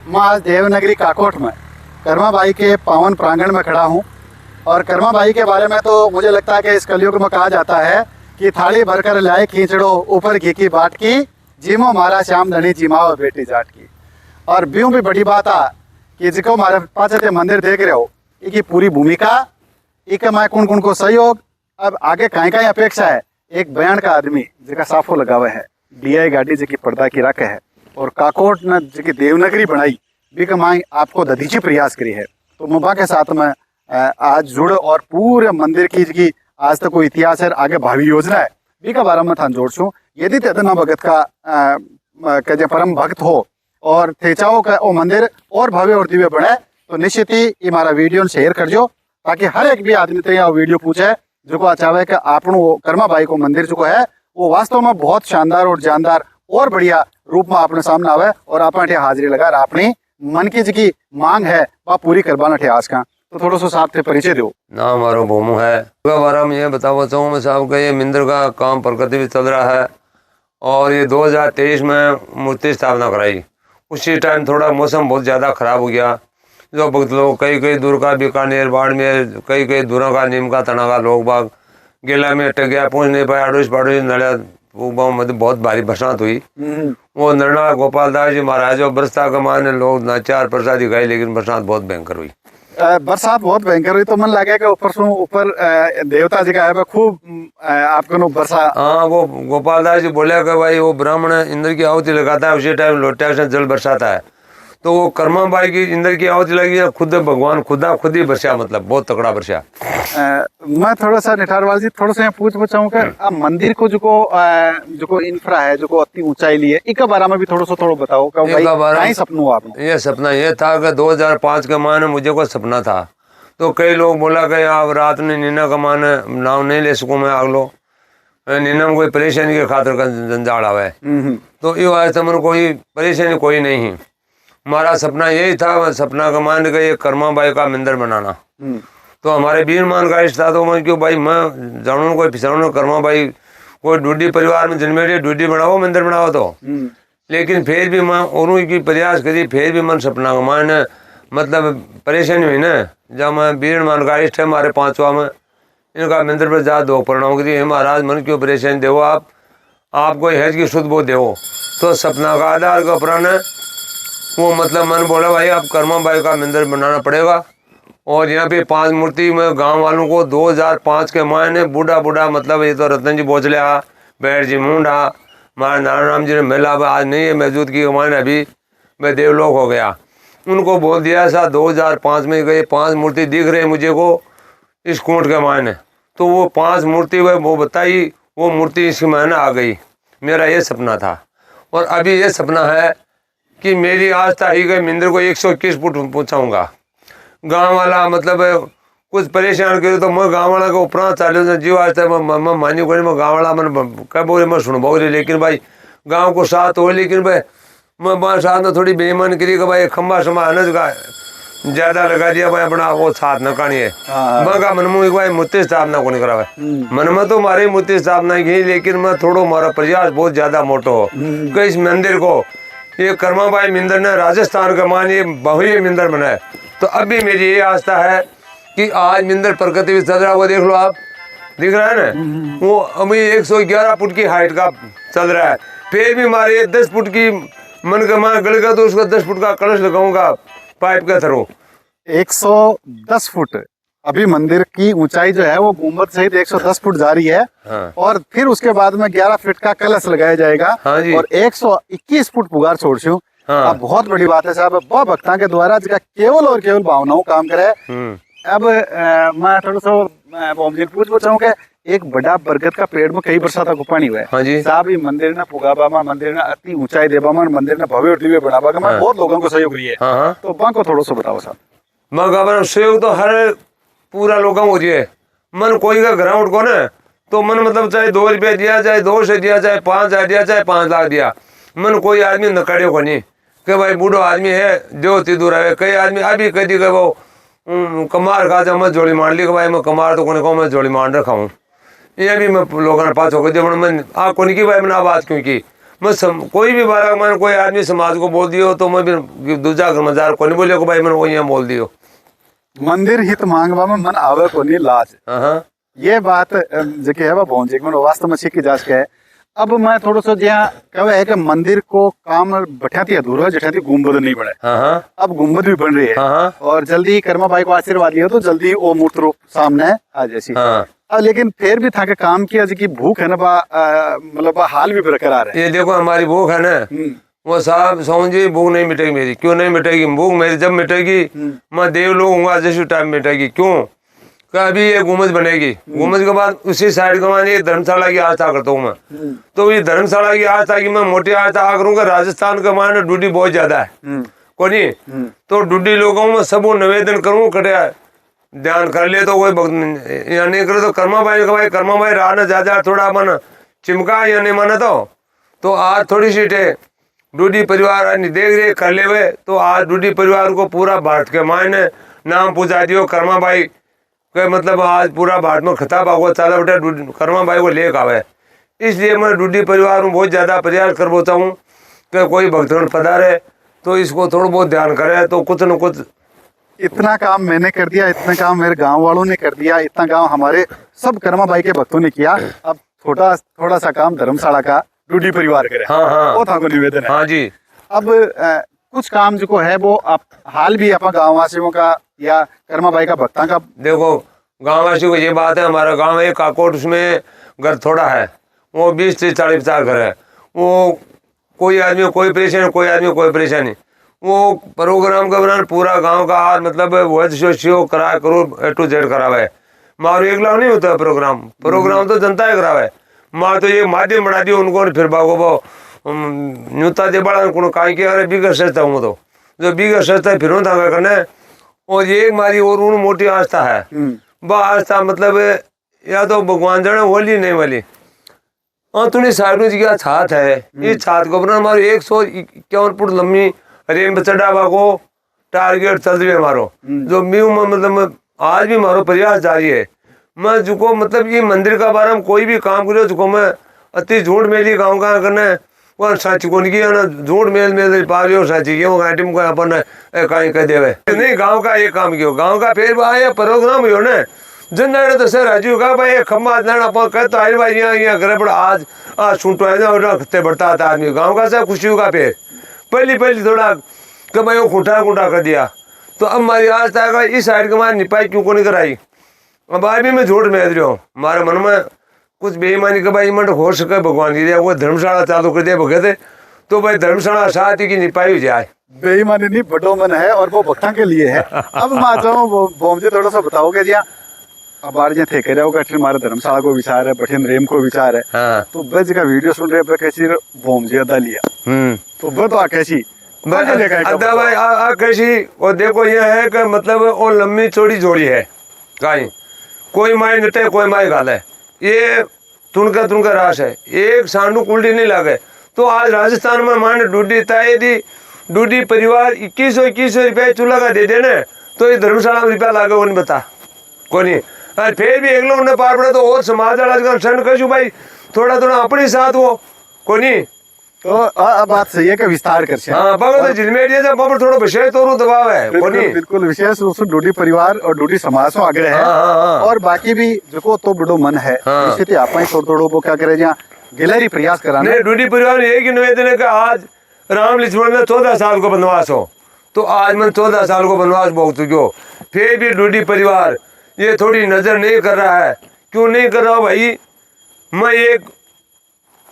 मैं आज देवनगरी काकोट में कर्मा बाई के पावन प्रांगण में खड़ा हूँ। और कर्मा बाई के बारे में तो मुझे लगता है कि इस कलयुग में कहा जाता है कि थाली भरकर लाए खींचड़ो ऊपर घी की बाट की, जीमो मारा श्याम धनी जीमाओ बेटी जाट की। और ब्यूँ भी बड़ी बात आ कि जिको हमारे पास ये मंदिर देख रहे हो, इसकी पूरी भूमिका, एक मैं कौन कौन को सहयोग, अब आगे कहीं कहीं अपेक्षा है। एक बयान का आदमी जिसका साफो लगा हुआ है, DI गाड़ी जिसकी पर्दा की रख है, और काकोट ने जिसकी देवनगरी बनाई भी कमाई आपको दधीची प्रयास करी है। तो मुबा के साथ में आज जुड़ और पूरे मंदिर की आज तक कोई इतिहास है, आगे भावी योजना है भी का बारे में थान जोड़ छू। यदि तेदना भगत का जो परम भक्त हो और थे चाहो का वो मंदिर और भव्य और दिव्य बने, तो निश्चित ही ये हमारा वीडियो शेयर कर जो, ताकि हर एक भी आदमी तो यहाँ वीडियो पूछे जो को चाहे कि आपनो कर्मा बाई को मंदिर जो है वो वास्तव में बहुत शानदार और जानदार और बढ़िया रूप में अपने सामने आवे और आप हाजिरी लगा अपनी मन की जी मांग है वह पूरी करवाना थे। आज का तो थोड़ा सा साथ से परिचय दो। नाम हमारा भोमू है। बारे में ये बताना चाहूँ मैं साहब का, ये मंदिर का काम प्रगति भी चल रहा है और ये 2023 में मूर्ति स्थापना कराई। उसी टाइम थोड़ा मौसम बहुत ज़्यादा ख़राब हो गया, जो भक्त लोग कई दूर का बीकानेर बाड़मेर कई दूरों का नीम का तना का लोग बाग गेला में अटक गया, पहुँच नहीं पाया। अड़ोस पड़ोस नड़िया वो मतलब बहुत भारी बरसात हुई। वो नरना गोपाल दास जी महाराज जो बरसा कमाने लोग नाचार प्रसाद दिखाई, लेकिन बरसात बहुत भयंकर हुई। बरसात बहुत भयंकर हुई तो मन लगे कि ऊपर देवता जी का है खूब आपको बरसा। हाँ, वो गोपाल दास जी बोले कि भाई वो ब्राह्मण इंद्र की आहुति लगाता है, उसी टाइम लोटा से जल बरसाता है। तो वो कर्मा बाई की इंद्र की आहुति लगी, खुद भगवान खुद ही बरसा, मतलब बहुत तकड़ा बरसा। मैं थोड़ा सा निठारवाल जी थोड़ा सा पूछूँ कि मंदिर को जो इंफ्रा है जो अति ऊंचाई लिए इसके बारे में भी थोड़ा बताओ। सपना आप ये सपना ये था कि 2005 के माह में मुझे को सपना था, तो कई लोग बोला कि आप रात में नीना का मान नाव नहीं ले सकूँ मैं, आग लो नीना में कोई परेशानी के खातिर का जंजाल आवे। तो ये आया था, मन कोई परेशानी कोई नहीं है। हमारा सपना यही था, सपना का मान के ये कर्मा बाई का मंदिर बनाना। तो हमारे वीर मान का इष्ट था, तो मैं क्यों भाई मैं जानू कोई फिसाणु कर्मा बाई कोई डूडी परिवार में जन्मे डूडी बनाओ मंदिर बनाओ। तो लेकिन फिर भी मैं और की प्रयास करी, फिर भी मन सपना का मान मतलब परेशानी हुई ना। जब मैं वीर मान का इष्ट है हमारे 5वां में इनका मंदिर पर जा दो प्रणाम करी, महाराज मन क्यों परेशानी देवो आप कोई हैज की शुद्ध वो देवो। तो सपना का आधार का पुराना वो मतलब मन बोला भाई आप कर्मा बाई का मंदिर बनाना पड़ेगा। और यहाँ पे 5 मूर्ति में गांव वालों को 2005 के मायने बूढ़ा मतलब ये तो रतन जी बोचलिया, बैठ जी मुंडा, हमारे नारायण राम जी ने मेला आज नहीं है मौजूद की मायने अभी मैं देवलोक हो गया। उनको बोल दिया ऐसा 2005 में गए 5 मूर्ति दिख रहे मुझे को इस कोट के मायने। तो वो 5 मूर्ति वो बताई, वो मूर्ति इस मायने आ गई। मेरा ये सपना था और अभी ये सपना है कि मेरी आस्था ही गई मंदिर को 121 फुट पहुँचाऊँगा। गाँव वाला मतलब कुछ परेशान करे तो मैं गाँव वाला को उपरा चालू जीव आज तक मैं मानी को मैं गाँव वाला मन कह बोले मैं सुन बोले, लेकिन भाई गाँव को साथ हो, लेकिन भाई मैं बार साथ में थोड़ी बेईमान करी कि भाई खम्बा शम्बा अनज का ज्यादा लगा दिया भाई अपना वो साथ न कानी है। मैं का मन में भाई मूर्ति स्थापना को नहीं करा मन में तो हमारी मूर्ति स्थापना की, लेकिन मैं थोड़ा हमारा प्रयास बहुत ज्यादा मोटो हो कि इस मंदिर को ये कर्मा बाई मंदिर ने राजस्थान का मान ये भव्य मंदिर बनाए। तो अभी मेरी ये आस्था है कि आज मंदिर प्रगति भी चल रहा है, वो देख लो आप दिख रहा है ना, वो अभी 111 फुट की हाइट का चल रहा है। फिर भी हमारे 10 फुट की मन का मान गड़ेगा तो उसका 10 फुट का कलश लगाऊंगा पाइप के थ्रू। 110 फुट अभी मंदिर की ऊंचाई जो है वो गुम्बद सहित 110 फुट जा रही है। हाँ। और फिर उसके बाद में 11 फीट का कलश लगाया जाएगा। हाँ जी। और 121 फुट पुगार छोड़ छू। हाँ। बहुत बड़ी बात है साहब, बहुत भक्ता के द्वारा जिसका केवल और केवल भावनाओं काम करे। अब मैं थोड़ा सा पूछूँ कि एक बड़ा बरगद का पेड़ में कई बरसा तक पानी हुआ है। हाँ जी। साहब मंदिर ने पुगाबा में मंदिर ने अति ऊंचाई देबा में मंदिर ने भव्य और दिव्य बनाबा में बहुत लोगों को सहयोग रही है। तो वहाँ को थोड़ा सा बताओ साहब। मैं सहयोग तो हर पूरा लोगों को दिए मन कोई का ग्राउंड को ना, तो मन मतलब चाहे 2 रुपये दिया, चाहे 2 से दिया, चाहे 5,000 दिया, चाहे 5 लाख दिया, मन कोई आदमी नकड़े को नहीं कि भाई बूढ़ो आदमी है जो तीदूर है। कई आदमी अभी कह दी कि वो कमार खा जब मैं जोड़ी मार ली कि भाई मैं कमार तो कोने को मैं जोड़ी मार रखा हूँ। ये भी मैं लोगों ने पास होकर जब मैं आप को नहीं की भाई मैंने आवाज़ क्यों की कोई भी बारह मान कोई आदमी समाज को बोल दियो तो मैं भी दूसरा मजार को नहीं बोले को भाई मैंने वो यहाँ बोल दियो। मंदिर हित मांगवा में मन आवे को नहीं लाज। हाँ ये बात जके है वो जी मन वास्तव में सीख जास के है। अब मैं थोड़ा सा जहाँ कहे है कि मंदिर को काम बैठाती अधूरा जठाती गुम्बद नहीं बने। हाँ अब गुम्बद भी बन रही है। हाँ और जल्दी कर्मा भाई को आशीर्वाद लिया तो जल्दी वो मूर्त रूप सामने आ जैसी। हाँ। अब लेकिन फिर भी था कि काम किया जी की भूख है ना मतलब हाल भी बरकरार है। ये देखो हमारी भूख है ना, वो साहब समझिए भूख नहीं मिटेगी मेरी। क्यों नहीं मिटेगी भूख मेरी? जब मिटेगी मैं देवलोक हूँ जैसे टाइम मिटेगी। क्यों? अभी ये गुम्बद बनेगी, गुम्बद के बाद उसी साइड का मैं धर्मशाला की आस्था करता हूँ मैं। तो ये धर्मशाला की आस्था की मैं मोटी आस्था करूँगा। राजस्थान का मान ड्यूटी बहुत ज्यादा है को नहीं, तो ड्यूटी लोगों में सब निवेदन करूँ कटे ध्यान कर ले तो कोई या नहीं करे तो कर्मा भाई का भाई कर्मा भाई रहा ना जा थोड़ा मन चिमका या नहीं माना तो आज थोड़ी सी ड्यूटी परिवार देख रेख कर ले हुए तो आज ड्यूटी परिवार को पूरा भारत के मायने नाम पूजा दियो कर्मा भाई के। मतलब आज पूरा भारत में खिताब आगो चला बेटा कर्मा भाई को लेकर आवे। इसलिए मैं ड्यूटी परिवार में बहुत ज़्यादा प्रयास कर बोता हूँ कि कोई भक्तगण पधारे तो इसको थोड़ा बहुत ध्यान करे तो कुछ न कुछ। इतना काम मैंने कर दिया, इतना काम मेरे गांव वालों ने कर दिया, इतना काम हमारे सब कर्मा भाई के भक्तों ने किया। अब थोड़ा सा काम धर्मशाला का ड्यूटी परिवार करे। हाँ वो था को निवेदन है। हाँ जी। अब कुछ काम जो है वो आप हाल भी अपना गाँव वासियों का या कर्मा भाई का भक्ता का। देखो गाँव वासियों को ये बात है, हमारा गाँव है काकोट, उसमें घर थोड़ा है, वो 20 30 40 50 घर है। वो कोई आदमी कोई परेशानी, कोई आदमी कोई परेशानी। वो प्रोग्राम का बनाना पूरा गांव का हाल मतलब वो करा करो A to Z करावे। मारो एक लाख नहीं होता प्रोग्राम तो जनता है करावे। मार तो ये माध्यम बना दियो उनको फिर बागो बो न्यूता दे बड़ा उनको कहीं के अरे बिगड़ सस्ता हूँ तो जो बिगड़ सस्ता फिर था करने। और ये मारी और उन मोटी आस्था है वह आस्था मतलब या तो भगवान जाने होली नहीं वाली। हाँ तुमने साइड जी का छात है, इस छात को अपना मारो 151 फुट लंबी रेम चढ़ावा को टारगेट चल रही है मारो। जो म्यू मतलब आज भी मारो प्रयास जारी है। मैं जुको मतलब ये मंदिर का बारे में कोई भी काम करो जुको मैं अति झूठ मेली गाँव का करना है वो सच को नहीं किया ना झूठ मेल पा रही हो सची क्यों आइटम को अपन कहीं कह देवे नहीं। गाँव का एक काम किया गाँव का फिर आया प्रोग्राम हो ना जन तो सर राजू का भाई खम्बा अपन कहते आई भाई यहाँ घर पर आज छूटो है बढ़ता था आदमी गाँव का सब खुशी का फिर पहली थोड़ा कि भाई वो खूंटा कर दिया। तो अब हमारी आज तक इस साइड के हमारी निपाई क्यों को नहीं कराई। अब आज भी मैं झूठ मेल रही हूँ हमारे मन में कुछ बेईमानी का भाई मन हो सके भगवान की वो धर्मशाला चालू कर दिया भगे तो भाई धर्मशाला साथ ही की निपाई हो जाए। बेईमानी नहीं बड़ो मन है और वो भक्ता के लिए है। अब मैं मुझे थोड़ा सा बताओगे जी अब बार जे थे कह रहे हो कि हमारे धर्मशाला को विचार है बठिन रेम को विचार है। हाँ। तो बस का वीडियो सुन रहे कैसी बोम जी अदा लिया तो वो तो कैसी अदा भाई कैसी और देखो ये है कि मतलब वो लंबी चौड़ी जोड़ी है कहीं कोई माई नटे कोई माई गाल है ये तुनका रास है एक सांडू उल्टी नहीं लागे। तो आज राजस्थान में मान ड्यूटी तय दी ड्यूटी परिवार 2100 रुपया चूल्हा का दे देने तो ये धर्मशाला में रुपया लागे वो नहीं बता को नहीं। फिर भी एक लोग ने पार पड़े तो और समाज वाला सन कशु भाई थोड़ा अपने साथ वो को नहीं। तो बात सही है कि विस्तार कर हाँ तो जिलमेटिया जब पर थोड़ा विशेष तौर दबाव है बिल्कुल विशेष रूप से ड्यूटी परिवार और ड्यूटी समाज में आगे है। और बाकी भी जो तो बड़ो मन है इसे आप थोड़ा वो क्या करे जहाँ गिलहरी प्रयास कराना ड्यूटी परिवार में एक ही निवेदन है कि आज राम लक्ष्मण में 14 साल को वनवास हो तो आज मैं 14 साल को वनवास भोग चुकी फिर भी ड्यूटी परिवार ये थोड़ी नजर नहीं कर रहा है। क्यों नहीं कर रहा भाई? मैं एक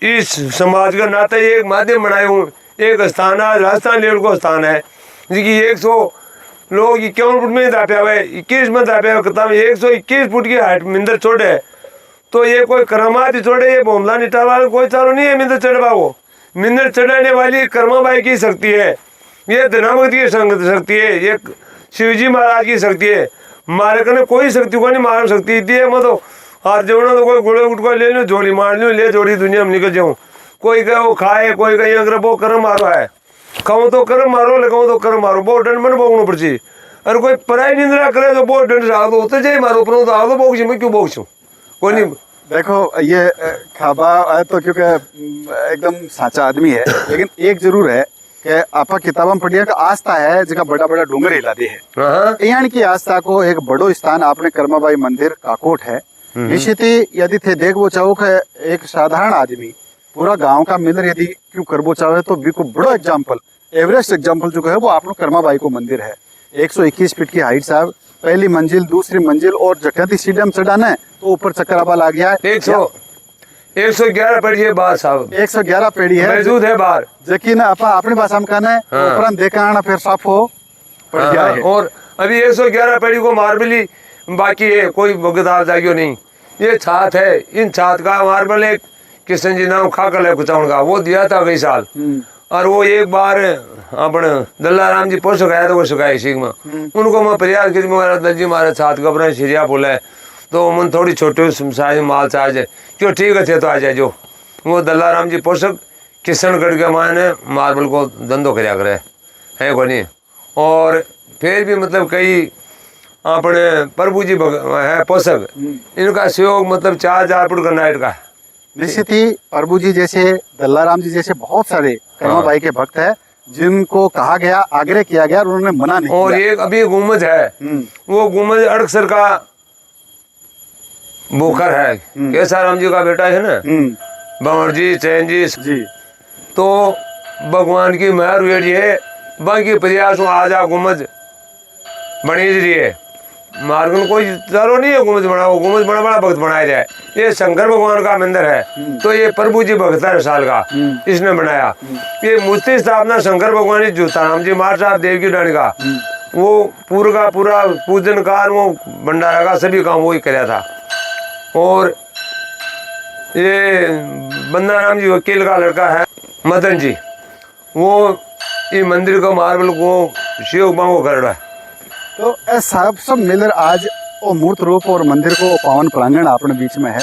इस समाज का नाते एक माध्यम बनाया हूँ एक स्थान है राजस्थान लेवल को स्थान है जिसकी 100 लोग 51 फुट में दापे हुए 21 में दापे हुए किताब 121 फुट की हाइट मिंदर छोड़े तो ये कोई करामात ही छोड़े ये बोमला निटा वाला कोई चारो नहीं है मिंदर चढ़वा वो मिंदर चढ़ाने वाली कर्मा बाई की शक्ति है ये धनामत की शक्ति है ये शिवजी महाराज की शक्ति है। मारे करने कोई शक्ति को नहीं मार सकती थी मैं तो हाथ जोड़ना तो कोई गुड़े उठ लिले लो झोली मार लो ले जोड़ी दुनिया में निकल जाऊँ कोई कहे वो खाए कोई कहे अगर वो कर्म मारो है कहूँ तो कर्म मारो ले कहूँ तो कर्म मारो बहुत दंड मन भोगना पड़ची अरे कोई पराई निंद्रा करे तो बहुत दंड से आग तो होते जाए मारो पर तो आग तो भोग मैं क्यों भोग कोई नहीं देखो ये खाबा है तो क्योंकि एकदम साचा आदमी है, लेकिन एक जरूर है कि आपा किताबा में पढ़िया कि आस्था है जगह बड़ा बड़ा डूंगर हिलाती है। हाँ यहाँ की आस्था को एक बड़ो स्थान आपने कर्माबाई मंदिर काकोट है। निश्चित ही यदि थे देखो चाहो कि एक साधारण आदमी पूरा गांव का मिलर यदि क्यों करबो चाहे तो भी को बड़ो एग्जाम्पल, एवरेस्ट एग्जाम्पल जो है वो आपनो कर्माबाई को मंदिर है। 121 फीट की हाइट साहब, पहली मंजिल दूसरी मंजिल और जखती सीढ़ियां चढ़ाना है तो ऊपर चक्कराबा लग गया है। 111 पढ़ी है बाहर साहब, 111 पेड़ी है मौजूद है बाहर, यकीन अपा अपनी भाषा में कहना है। हाँ। ऊपर देखा आना फिर साफ हो पड़ गया है। और अभी 111 पेड़ी को मार्बल ही बाकी है, कोई बगदार जागियो नहीं। ये छात है, इन छात का मार्बल एक किशन जी नाम खाकर है कुचाउन का, वो दिया था कई साल। और वो एक बार अपने दल्लाराम जी पोस्ट गया तो वो सुखाई सीख में उनको मैं प्रयास करी मेरा दल जी मारे छात का अपना सिरिया बोला है तो मन थोड़ी छोटी साइज माल से आ जाए क्यों ठीक है तो आ जाए जो वो दल्लाराम जी पोषक किशनगढ़ के माने मार्बल को धंधो कराया करे है को नहीं। और फिर भी मतलब कई अपने प्रभु जी है पोषक, इनका सहयोग मतलब 4000 फुट का नाइट का। निश्चित ही प्रभु जी जैसे दल्लाराम जी जैसे बहुत सारे कर्माबाई के भक्त है जिनको कहा गया, आग्रह किया गया और उन्होंने मना नहीं और किया। एक अभी गुम्बद है, वो गुम्बद अड़कसर का बोखर है, कैसा राम जी का बेटा है ना बंवर जी चैन जी, तो भगवान की मेहर हुई है, बाकी प्रयास आज आ गुम्बद बनी रही है। मार्गन कोई जरूर नहीं है गुम्बद बना, वो गुम्बद बड़ा बड़ा भक्त बनाया जाए। ये शंकर भगवान का मंदिर है तो ये प्रभु जी भक्त है साल का इसने बनाया। ये मूर्ति स्थापना शंकर भगवान जी जूताराम जी महाराज साहब देव की डाणी का वो पूरा का पूरा पूजन कार वो भंडारा का सभी काम वही कराया था। और ये बंदाराम जी वकील का लड़का है मदन जी, वो ये मंदिर को मार्बल को शिव को कर रहा है। तो सब सब मिलकर आज वो मूर्त रूप और मंदिर को पावन प्रांगण अपने बीच में है।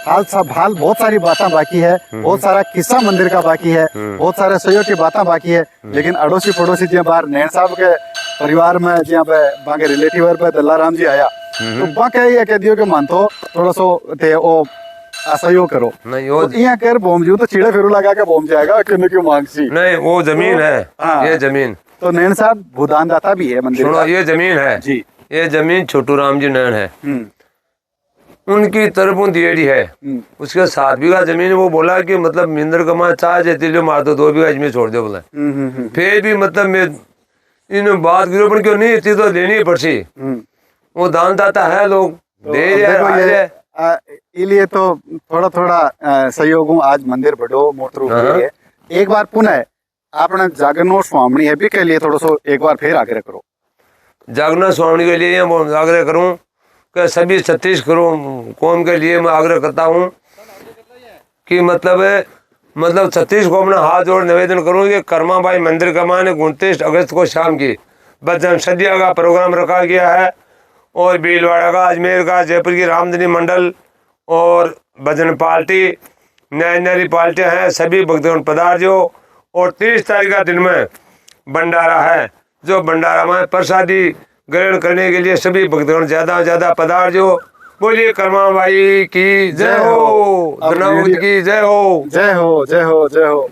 हाल बहुत सारी बातें बाकी है, बहुत सारा किस्सा मंदिर का बाकी है, बहुत सारे सहयोग की बातें बाकी है। लेकिन अड़ोसी पड़ोसी जी बाहर नैन साहब के परिवार में जहाँ पे बाके रिलेटिव पे दल्लाराम जी आया तो बाके ये कह दियो कि मानतो थोड़ा सो थे वो सहयोग करो नहीं तो यहाँ कर बोम जू तो चिड़े फिरू लगा के बोम जाएगा क्यों मांग सी नहीं वो जमीन तो, है। हाँ। ये जमीन तो नैन साहब भूदान दाता भी है मंदिर का। ये जमीन है जी, ये जमीन छोटू राम जी नैन है, उनकी तरफ दिएड़ी है। उसके 7 बीघा जमीन वो बोला कि मतलब मिंदर कमा चाहे तिलो मार दो 2 बीघा जमीन छोड़ दो बोला। फिर भी मतलब मैं इन बात गिरोपन क्यों नहीं थी तो लेनी पड़सी, वो दान दाता है लोग तो दे इसलिए तो थोड़ा थोड़ा सहयोग आज मंदिर बढ़ो मूर्त रूप है। एक बार पुनः आपने जागरणों स्वामी है भी के लिए थोड़ा सो एक बार फिर आग्रह करो। जागरण स्वामी के लिए मैं आग्रह करूं कि सभी 36 करोड़ कौम के लिए मैं आग्रह करता हूं कि मतलब 36 को अपना हाथ जोड़ निवेदन करूं कि कर्माबाई मंदिर का मान 29 अगस्त को शाम की भजन संध्या का प्रोग्राम रखा गया है। और भीलवाड़ा का, अजमेर का, जयपुर की रामधनी मंडल और भजन पार्टी नई नई पार्टियाँ हैं, सभी भक्तगण पधारजो। और 30 तारीख का दिन में भंडारा है, जो भंडारा में प्रसादी ग्रहण करने के लिए सभी भक्तगण ज़्यादा से ज़्यादा पधारजो। बोलिए कर्माबाई की जय हो, धर्मबुद्ध की जय हो, जय हो, जय हो, जय हो।